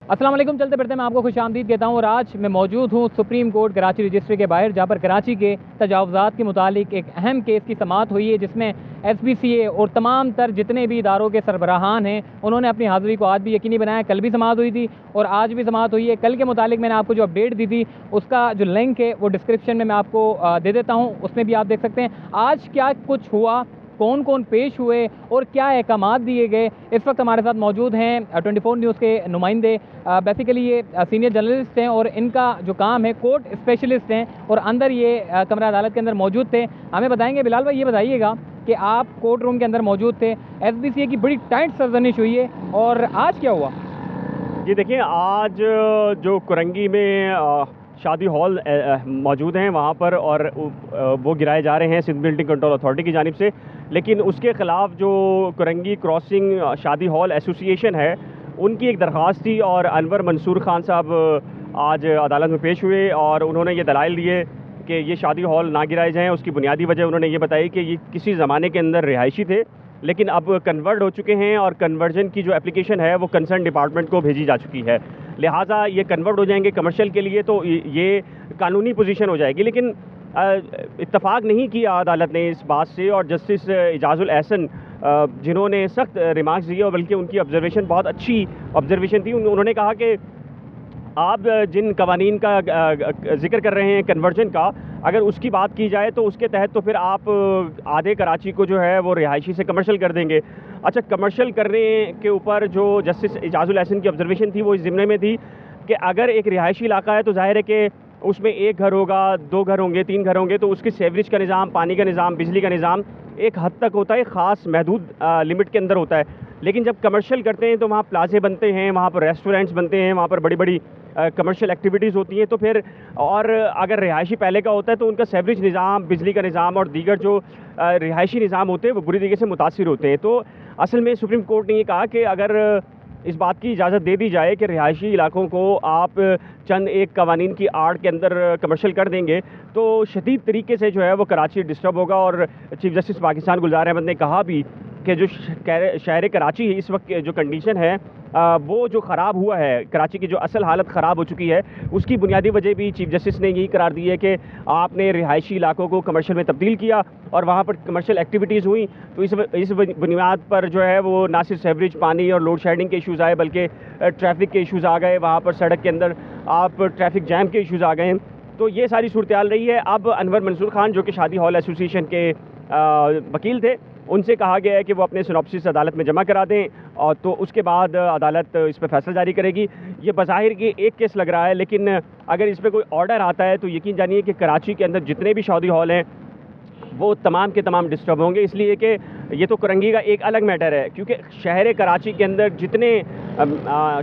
अस्सलाम वालेकुम। चलते बढ़ते मैं आपको खुशामदीद कहता हूँ और आज मैं मौजूद हूँ सुप्रीम कोर्ट कराची रजिस्ट्री के बाहर, जहाँ पर कराची के तजावुज़ात के मुतालिक एक अहम केस की समाअत हुई है, जिसमें SBCA और तमाम तर जितने भी इदारों के सरबराहान हैं उन्होंने अपनी हाज़िरी को आज भी यकीनी बनाया। कल भी समाअत हुई थी और आज भी समाअत हुई है। कल के मुतालिक मैंने आपको जो अपडेट दी थी उसका जो लिंक है वो डिस्क्रिप्शन में मैं आपको दे देता हूँ, उसमें भी आप देख सकते हैं आज क्या कुछ हुआ, कौन कौन पेश हुए और क्या अहकामात दिए गए। इस वक्त हमारे साथ मौजूद हैं 24 न्यूज़ के नुमाइंदे। बेसिकली ये सीनियर जर्नलिस्ट हैं और इनका जो काम है कोर्ट स्पेशलिस्ट हैं और अंदर ये कमरा अदालत के अंदर मौजूद थे। हमें बताएंगे। बिलाल भाई, ये बताइएगा कि आप कोर्ट रूम के अंदर मौजूद थे, SBCA की बड़ी टाइट सरजनिश हुई है और आज क्या हुआ? जी देखिए, आज जो कुरंगी में शादी हॉल मौजूद हैं वहाँ पर और वो गिराए जा रहे हैं सिंध बिल्डिंग कंट्रोल अथॉरिटी की जानिब से। लेकिन उसके ख़िलाफ़ जो कुरंगी क्रॉसिंग शादी हॉल एसोसिएशन है उनकी एक दरख्वास्त थी और अनवर मंसूर खान साहब आज अदालत में पेश हुए और उन्होंने ये दलाइल दिए कि ये शादी हॉल ना गिराए जाएँ। उसकी बुनियादी वजह उन्होंने ये बताई कि ये किसी ज़माने के अंदर रिहायशी थे लेकिन अब कन्वर्ट हो चुके हैं और कन्वर्जन की जो एप्लीकेशन है वो कंसर्न डिपार्टमेंट को भेजी जा चुकी है। लिहाजा ये कन्वर्ट हो जाएंगे कमर्शियल के लिए, तो ये कानूनी पोजीशन हो जाएगी। लेकिन इत्तफाक नहीं किया अदालत ने इस बात से और जस्टिस इजाजुल एहसन जिन्होंने सख्त रिमार्क्स दिए और बल्कि उनकी ऑब्जर्वेशन बहुत अच्छी ऑब्जर्वेशन थी। उन्होंने कहा कि आप जिन कवानीन का जिक्र कर रहे हैं कन्वर्जन का, अगर उसकी बात की जाए तो उसके तहत तो फिर आप आधे कराची को जो है वो रिहायशी से कमर्शियल कर देंगे। अच्छा, कमर्शियल करने के ऊपर जो जस्टिस इजाजुल एहसन की ऑब्जर्वेशन थी वो इस ज़िम्मे में थी कि अगर एक रिहायशी इलाका है तो जाहिर है कि उसमें एक घर होगा, 2 घर होंगे, 3 घर होंगे, तो उसकी सेवरेज का निज़ाम, पानी का निज़ाम, बिजली का निज़ाम एक हद तक होता है, ख़ास महदूद लिमिट के अंदर होता है। लेकिन जब कमर्शियल करते हैं तो वहाँ प्लाजे बनते हैं, वहाँ पर रेस्टोरेंट्स बनते हैं, वहाँ पर बड़ी बड़ी कमर्शियल एक्टिविटीज़ होती हैं। तो फिर और अगर रिहायशी पहले का होता है तो उनका सेवरेज निज़ाम, बिजली का निज़ाम और दीगर जो रिहायशी निज़ाम होते हैं वो बुरी तरीके से मुतासिर होते हैं। तो असल में सुप्रीम कोर्ट ने ये कहा कि अगर इस बात की इजाज़त दे दी जाए कि रिहायशी इलाकों को आप चंद एक कवानीन की आड़ के अंदर कमर्शियल कर देंगे तो शदीद तरीके से जो है वो कराची डिस्टर्ब होगा। और चीफ जस्टिस पाकिस्तान गुलजार अहमद ने कहा भी कि जो शहर कराची इस वक्त जो कंडीशन है वो जो ख़राब हुआ है, कराची की जो असल हालत ख़राब हो चुकी है, उसकी बुनियादी वजह भी चीफ जस्टिस ने यही करार दी है कि आपने रिहायशी इलाकों को कमर्शियल में तब्दील किया और वहाँ पर कमर्शियल एक्टिविटीज़ हुई तो इस बुनियाद पर जो है वो ना सिर्फ सेवरेज, पानी और लोड शेडिंग के इशूज़ आए बल्कि ट्रैफिक के इशूज़ आ गए, वहाँ पर सड़क के अंदर आप ट्रैफिक जैम के इशूज़ आ गए। तो ये सारी सूरत हाल रही है। अब अनवर मंसूर खान जो कि शादी हॉल एसोसिएशन के वकील थे, उनसे कहा गया है कि वो अपने सिनॉप्सिस अदालत में जमा करा दें और तो उसके बाद अदालत इस पर फैसला जारी करेगी। ये बज़ाहिर कि एक केस लग रहा है, लेकिन अगर इस पर कोई ऑर्डर आता है तो यकीन जानिए कि कराची के अंदर जितने भी शादी हॉल हैं वो तमाम के तमाम डिस्टर्ब होंगे। इसलिए कि ये तो कुरंगी का एक अलग मैटर है, क्योंकि शहर कराची के अंदर जितने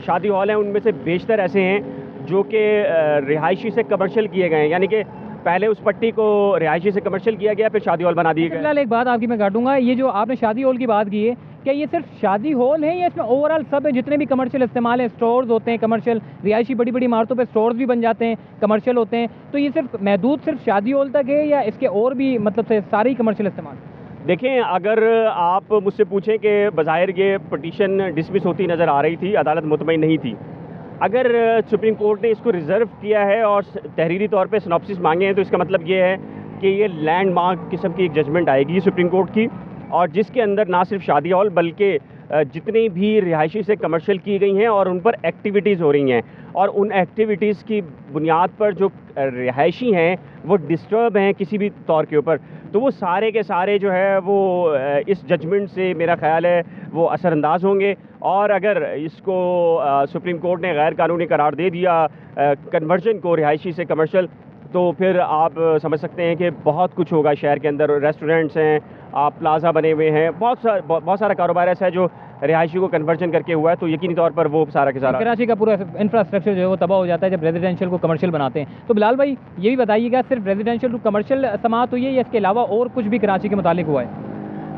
शादी हॉल हैं उनमें से बेशतर ऐसे हैं जो कि रिहायशी से कमर्शियल किए गए हैं, यानी कि पहले उस पट्टी को रिहायशी से कमर्शियल किया गया, फिर शादी हॉल बना दिए गए। फिलहाल एक बात आपकी मैं काटूंगा, ये जो आपने शादी हॉल की बात की है, क्या ये सिर्फ शादी हॉल है या इसमें ओवरऑल सब है? जितने भी कमर्शियल इस्तेमाल है, स्टोर्स होते हैं कमर्शियल, रिहायशी बड़ी बड़ी इमारतों पे स्टोर्स भी बन जाते हैं, कमर्शियल होते हैं, तो ये सिर्फ महदूद सिर्फ शादी हॉल तक है या इसके और भी मतलब से सारे ही कमर्शियल इस्तेमाल? देखें, अगर आप मुझसे पूछें कि बज़ाहिर ये पटिशन डिसमिस होती नज़र आ रही थी, अदालत मुतमईन नहीं थी। अगर सुप्रीम कोर्ट ने इसको रिज़र्व किया है और तहरीरी तौर पे सिनॉप्सिस मांगे हैं तो इसका मतलब ये है कि ये लैंडमार्क किस्म की एक जजमेंट आएगी सुप्रीम कोर्ट की, और जिसके अंदर ना सिर्फ शादी हॉल बल्कि जितनी भी रिहायशी से कमर्शियल की गई हैं और उन पर एक्टिविटीज़ हो रही हैं और उन एक्टिविटीज़ की बुनियाद पर जो रिहायशी हैं वो डिस्टर्ब हैं किसी भी तौर के ऊपर, तो वो सारे के सारे जो है वो इस जजमेंट से मेरा ख़्याल है वो असरअंदाज होंगे। और अगर इसको सुप्रीम कोर्ट ने गैर कानूनी करार दे दिया कन्वर्जन को रिहायशी से कमर्शियल, तो फिर आप समझ सकते हैं कि बहुत कुछ होगा शहर के अंदर। रेस्टोरेंट्स हैं, आप प्लाजा बने हुए हैं, बहुत सारा कारोबार ऐसा है जो रिहायशी को कन्वर्जन करके हुआ है, तो यकीनी तौर पर वो सारा के सारा कराची का पूरा इंफ्रास्ट्रक्चर जो है वो तबाह हो जाता है जब रेजिडेंशियल को कमर्शियल बनाते हैं। तो बिलाल भाई, ये भी बताइएगा, सिर्फ रेजिडेंशियल टू कमर्शियल समाअत हुई है या इसके अलावा और कुछ भी कराची के मुतालिक हुआ है?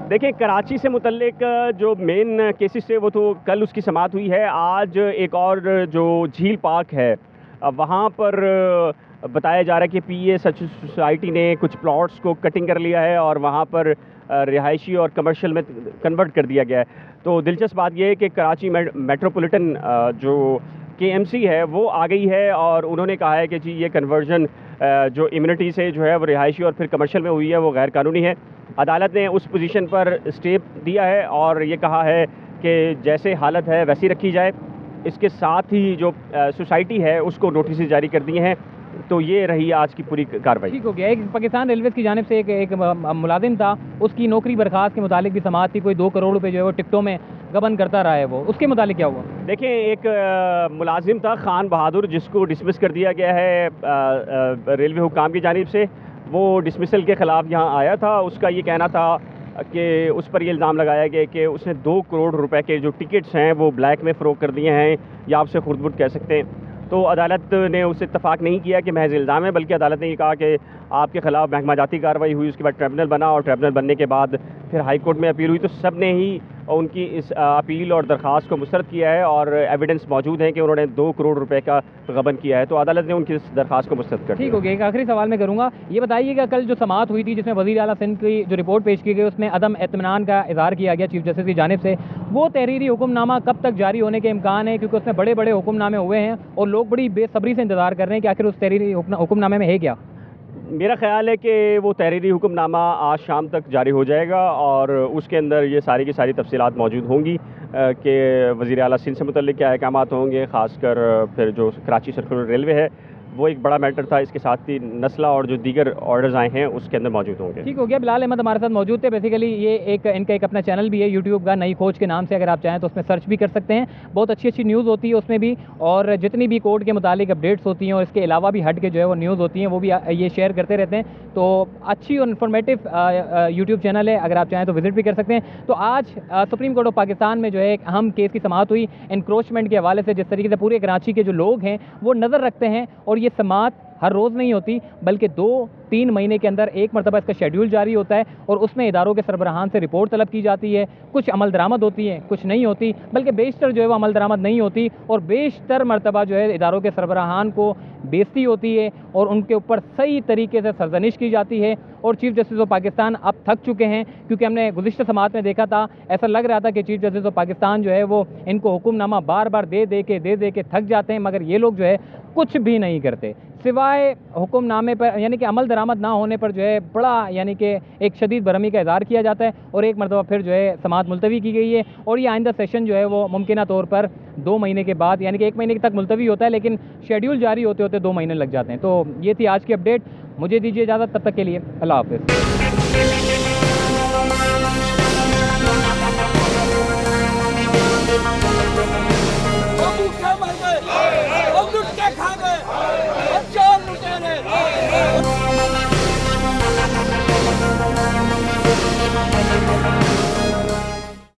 देखिए, कराची से मुतल्लिक जो मेन केसेस थे वो तो कल उसकी समाअत हुई है। आज एक और जो झील पार्क है वहाँ पर बताया जा रहा है कि PA सोसाइटी ने कुछ प्लॉट्स को कटिंग कर लिया है और वहाँ पर रिहायशी और कमर्शियल में कन्वर्ट कर दिया गया है। तो दिलचस्प बात यह है कि कराची मेट्रोपॉलिटन जो KMC है वो आ गई है और उन्होंने कहा है कि जी ये कन्वर्जन जो इम्यूनिटी से जो है वो रिहायशी और फिर कमर्शियल में हुई है वो गैर कानूनी है। अदालत ने उस पोजीशन पर स्टे दिया है और ये कहा है कि जैसे हालत है वैसी रखी जाए। इसके साथ ही जो सोसाइटी है उसको नोटिस जारी कर दिए हैं। तो ये रही आज की पूरी कार्रवाई। ठीक हो गया। एक पाकिस्तान रेलवेज़ की जानिब से एक मुलाजिम था, उसकी नौकरी बर्खास्त के मुतालिक भी समाअत थी, कोई 2 करोड़ रुपए जो है वो टिकटों में गबन करता रहा है वो, उसके मुतालिक क्या हुआ? देखें, एक मुलाजिम था खान बहादुर जिसको डिसमिस कर दिया गया है रेलवे हुकाम की जानिब से। वो डिसमिसल के ख़िलाफ़ यहाँ आया था। उसका ये कहना था कि उस पर ये इल्ज़ाम लगाया गया कि उसने 2 करोड़ रुपए के जो टिकट्स हैं वो ब्लैक में फ़रोख्त कर दिए हैं, या आपसे खुर्द-बुर्द कह सकते हैं। तो अदालत ने उससे इत्तफाक नहीं किया कि महज इल्ज़ाम है, बल्कि अदालत ने ये कहा कि आपके ख़िलाफ़ महकमा जाती कार्रवाई हुई, उसके बाद ट्रिब्यूनल बना और ट्रिब्यूनल बनने के बाद फिर हाई कोर्ट में अपील हुई। तो सब ने ही उनकी इस अपील और दरख्वास्त को मुस्तरद किया है और एविडेंस मौजूद है कि उन्होंने 2 करोड़ रुपए का गबन किया है। तो अदालत ने उनकी इस दरख्वास्त को मुस्तरद कर दिया। ठीक हो गया। एक आखिरी सवाल मैं करूँगा, ये बताइएगा कल जो समाअत हुई थी जिसमें वज़ीर आला सिंध की जो रिपोर्ट पेश की गई उसमें अदम इत्मीनान का इज़हार किया गया चीफ जस्टिस की जानिब से, वो तहरीरी हुक्मनामा कब तक जारी होने के इम्कान है? क्योंकि उसमें बड़े बड़े हुक्मनामे हुए हैं और लोग बड़ी बेसब्री से इंतज़ार कर रहे हैं कि आखिर उस तहरीरी हुक्मनामे में है क्या? मेरा ख़्याल है कि वो तहरीरी हुक्मनामा आज शाम तक जारी हो जाएगा और उसके अंदर ये सारी की सारी तफसीलात मौजूद होंगी कि वज़ीर आला सिंध से मुतल्लिक़ क्या अहकामात होंगे। ख़ासकर फिर जो कराची सर्कुलर रेलवे है वो एक बड़ा मैटर था। इसके साथ ही नस्ला और जो दीगर ऑर्डर्स आए हैं उसके अंदर मौजूद होंगे। ठीक हो गया। बिलाल अहमद हमारे साथ मौजूद थे। बेसिकली ये इनका एक अपना चैनल भी है यूट्यूब का, नई खोज के नाम से, अगर आप चाहें तो उसमें सर्च भी कर सकते हैं। बहुत अच्छी अच्छी न्यूज़ होती है उसमें भी, और जितनी भी कोर्ट के मुतालिक अपडेट्स होती हैं और इसके अलावा भी हट के जो है वो न्यूज़ होती हैं वो भी ये शेयर करते रहते हैं। तो अच्छी और इन्फॉर्मेटिव यूट्यूब चैनल है, अगर आप चाहें तो विजिट भी कर सकते हैं। तो आज सुप्रीम कोर्ट ऑफ पाकिस्तान में जो है एक अहम केस की समाअत हुई एनक्रोचमेंट के हवाले से, जिस तरीके से पूरे कराची के जो लोग हैं वो नज़र रखते हैं, और ये समाअत हर रोज़ नहीं होती बल्कि 2-3 महीने के अंदर एक मरतबा इसका शेड्यूल जारी होता है और उसमें इदारों के सरबराहान से रिपोर्ट तलब की जाती है। कुछ अमल दरामद होती हैं, कुछ नहीं होती, बल्कि बेशतर जो है वो अमल दरामद नहीं होती, और बेशतर मरतबा जो है इदारों के सरबराहान को बेइज्जती होती है और उनके ऊपर सही तरीके से सरजनिश की जाती है। और चीफ जस्टिस ऑफ पाकिस्तान अब थक चुके हैं, क्योंकि हमने गुज़िश्ता समाअत में देखा था, ऐसा लग रहा था कि चीफ जस्टिस ऑफ पाकिस्तान जो है वो इनको हुक्मनामा बार बार दे दे के थक जाते हैं, मगर ये लोग जो है कुछ भी नहीं करते सिवाय हुक्मनामे पर, यानी कि अमल दरामद ना होने पर जो है बड़ा, यानी कि एक शदीद बरहमी का इज़हार किया जाता है और एक मरतबा फिर जो है समाअत मुलतवी की गई है। और ये आइंदा सेशन जो है वो मुमकिना तौर पर 2 महीने के बाद, यानी कि 1 महीने तक मुलतवी होता है, लेकिन शेड्यूल जारी होते होते 2 महीने लग जाते हैं। तो ये थी आज की अपडेट। मुझे दीजिए इजाज़त, तब तक के लिए अल्लाह हाफ़िज़।